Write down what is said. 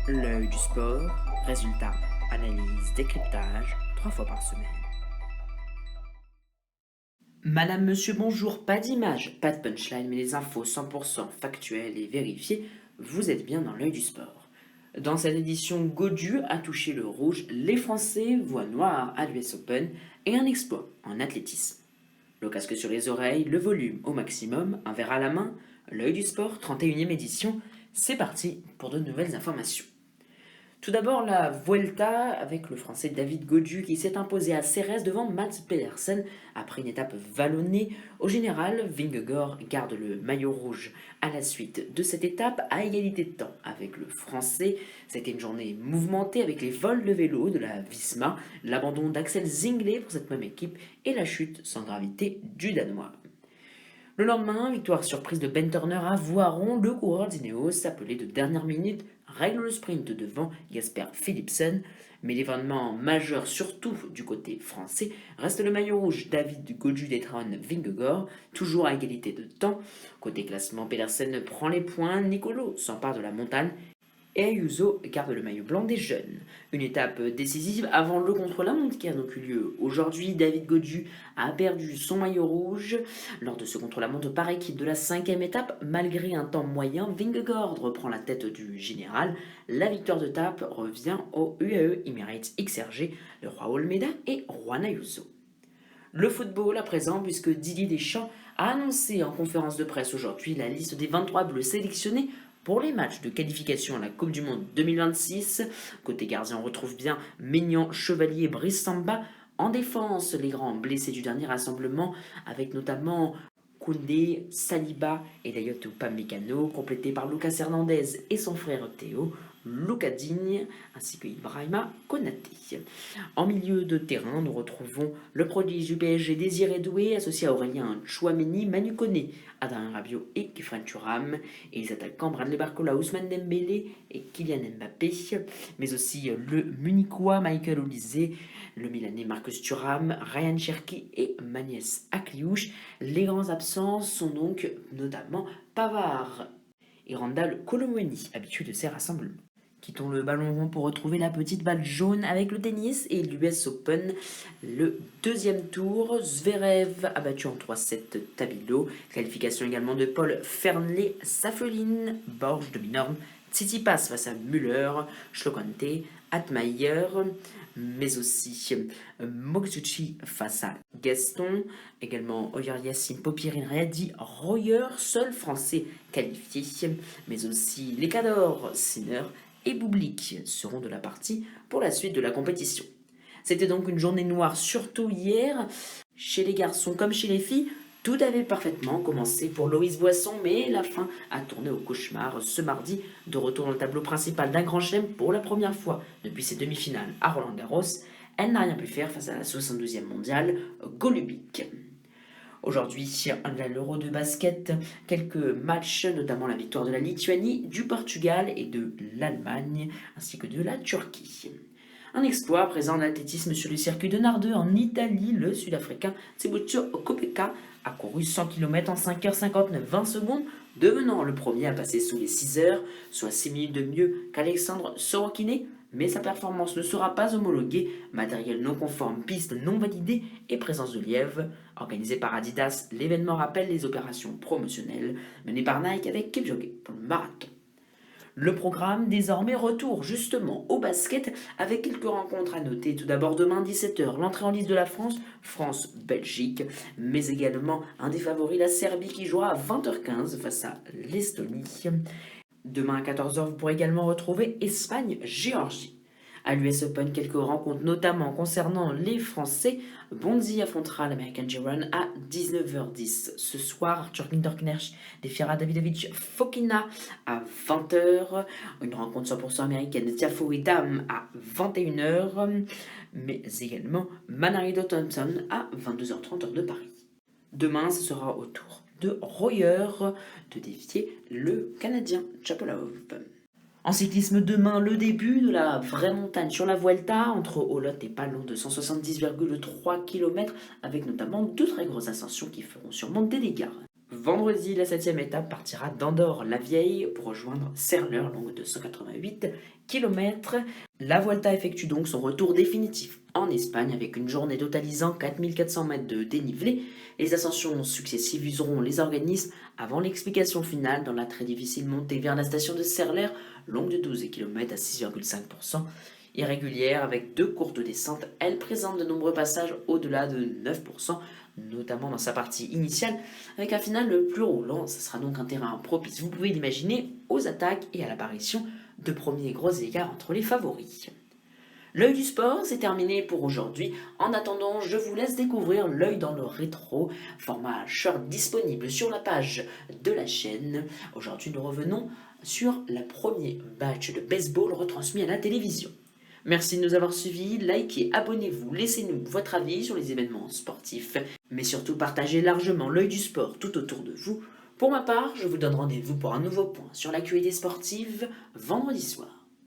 L'œil du sport, résultats, analyse, décryptage, 3 fois par semaine. Madame, monsieur, bonjour, pas d'image, pas de punchline, mais les infos 100% factuelles et vérifiées, vous êtes bien dans l'œil du sport. Dans cette édition, Godu a touché le rouge, les Français voient noir à l'US Open et un exploit en athlétisme. Le casque sur les oreilles, le volume au maximum, un verre à la main, l'œil du sport, 31e édition, c'est parti pour de nouvelles informations. Tout d'abord, la Vuelta avec le Français David Gaudu qui s'est imposé à Cérès devant Mats Pedersen après une étape vallonnée. Au général, Vingegaard garde le maillot rouge à la suite de cette étape à égalité de temps avec le Français. C'était une journée mouvementée avec les vols de vélo de la Visma, l'abandon d'Axel Zingler pour cette même équipe et la chute sans gravité du Danois. Le lendemain, victoire surprise de Ben Turner à Voiron, le coureur d'Ineos, appelé de dernière minute, règle le sprint devant Jasper Philipsen. Mais l'événement majeur, surtout du côté français, reste le maillot rouge David Gaudu d'Etron Vingegaard, toujours à égalité de temps. Côté classement, Pedersen prend les points, Nicolo s'empare de la montagne et Ayuso garde le maillot blanc des jeunes. Une étape décisive avant le contre-la-montre qui a donc eu lieu aujourd'hui. David Gaudu a perdu son maillot rouge lors de ce contre-la-montre par équipe de la 5e étape. Malgré un temps moyen, Vingegaard reprend la tête du général. La victoire d'étape revient au UAE Emirates XRG, le Roi Olmeda et Juan Ayuso. Le football à présent, puisque Didier Deschamps a annoncé en conférence de presse aujourd'hui la liste des 23 bleus sélectionnés pour les matchs de qualification à la Coupe du Monde 2026. Côté gardien, on retrouve bien Maignan, Chevalier, Brice Samba. En défense, les grands blessés du dernier rassemblement, avec notamment Koundé, Saliba et Dayot Upamecano, complétés par Lucas Hernandez et son frère Théo, Lucas Digne ainsi que Ibrahima Konaté. En milieu de terrain, nous retrouvons le prodige du PSG Désiré Doué, associé à Aurélien Chouameni, Manu Koné, Adrien Rabiot et Kefren Thuram, et les attaquants Bradley Barcola, Ousmane Dembélé et Kylian Mbappé, mais aussi le Munichois Michael Olise, le Milanais Marcus Thuram, Ryan Cherki et Magnès Akliouche. Les grands absents sont donc notamment Pavard et Randall Colomwani, habitués de ces rassemblements. Quittons le ballon rond pour retrouver la petite balle jaune avec le tennis et l'US Open. Le deuxième tour, Zverev a battu en 3-7 Tabilo. Qualification également de Paul Fernley, Safelin, Borges de Minorme, Tsitsipas face à Müller, Schlokante, Atmayer, mais aussi Mokzuchi face à Gaston, également Oyer Yassine, Popirine, Rayadi, Royer, seul français qualifié, mais aussi les Cador, Sinner et Bublik seront de la partie pour la suite de la compétition. C'était donc une journée noire, surtout hier, chez les garçons comme chez les filles. Tout avait parfaitement commencé pour Loïs Boisson, mais la fin a tourné au cauchemar ce mardi, de retour dans le tableau principal d'un grand chelem pour la première fois depuis ses demi-finales à Roland-Garros. Elle n'a rien pu faire face à la 72e mondiale, Golubic. Aujourd'hui, à l'Euro de basket, quelques matchs, notamment la victoire de la Lituanie, du Portugal et de l'Allemagne, ainsi que de la Turquie. Un exploit présent en athlétisme sur le circuit de Nardeux en Italie, le Sud-Africain Tsibutso Kopeka a couru 100 km en 5h59 20 secondes, devenant le premier à passer sous les 6 heures, soit 6 minutes de mieux qu'Alexandre Sorokiné, mais sa performance ne sera pas homologuée, matériel non conforme, piste non validée et présence de lièvre. Organisé par Adidas, l'événement rappelle les opérations promotionnelles menées par Nike avec Kipchoge pour le marathon. Le programme désormais retour justement au basket avec quelques rencontres à noter. Tout d'abord demain 17h, l'entrée en liste de la France, France-Belgique, mais également un des favoris, la Serbie qui jouera à 20h15 face à l'Estonie. Demain à 14h, vous pourrez également retrouver Espagne-Géorgie. À l'US Open, quelques rencontres notamment concernant les Français. Bonzi affrontera l'American G1 à 19h10. Ce soir, Arthur Kinderknecht défiera Davidovich Fokina à 20h. Une rencontre 100% américaine de Tiafoe Dam à 21h. Mais également Manarido Thompson à 22h30 heure de Paris. Demain, ce sera au tour de Royer de défier le Canadien Chapolov. En cyclisme demain, le début de la vraie montagne sur la Vuelta entre Olot et Palon de 170,3 km avec notamment 2 très grosses ascensions qui feront sûrement des dégâts. Vendredi, la 7e étape partira d'Andorre-la-Vieille pour rejoindre Serleur, longue de 188 km. La Vuelta effectue donc son retour définitif en Espagne avec une journée totalisant 4400 mètres de dénivelé. Les ascensions successives useront les organismes avant l'explication finale dans la très difficile montée vers la station de Serleur, longue de 12 km à 6,5%. Irrégulière avec 2 courtes descentes, elle présente de nombreux passages au-delà de 9%, notamment dans sa partie initiale, avec un final le plus roulant. Ce sera donc un terrain propice, vous pouvez l'imaginer, aux attaques et à l'apparition de premiers gros écarts entre les favoris. L'œil du sport, c'est terminé pour aujourd'hui. En attendant, je vous laisse découvrir l'œil dans le rétro, format short disponible sur la page de la chaîne. Aujourd'hui, nous revenons sur le premier match de baseball retransmis à la télévision. Merci de nous avoir suivis, likez, abonnez-vous, laissez-nous votre avis sur les événements sportifs, mais surtout partagez largement l'œil du sport tout autour de vous. Pour ma part, je vous donne rendez-vous pour un nouveau point sur l'actualité sportive vendredi soir.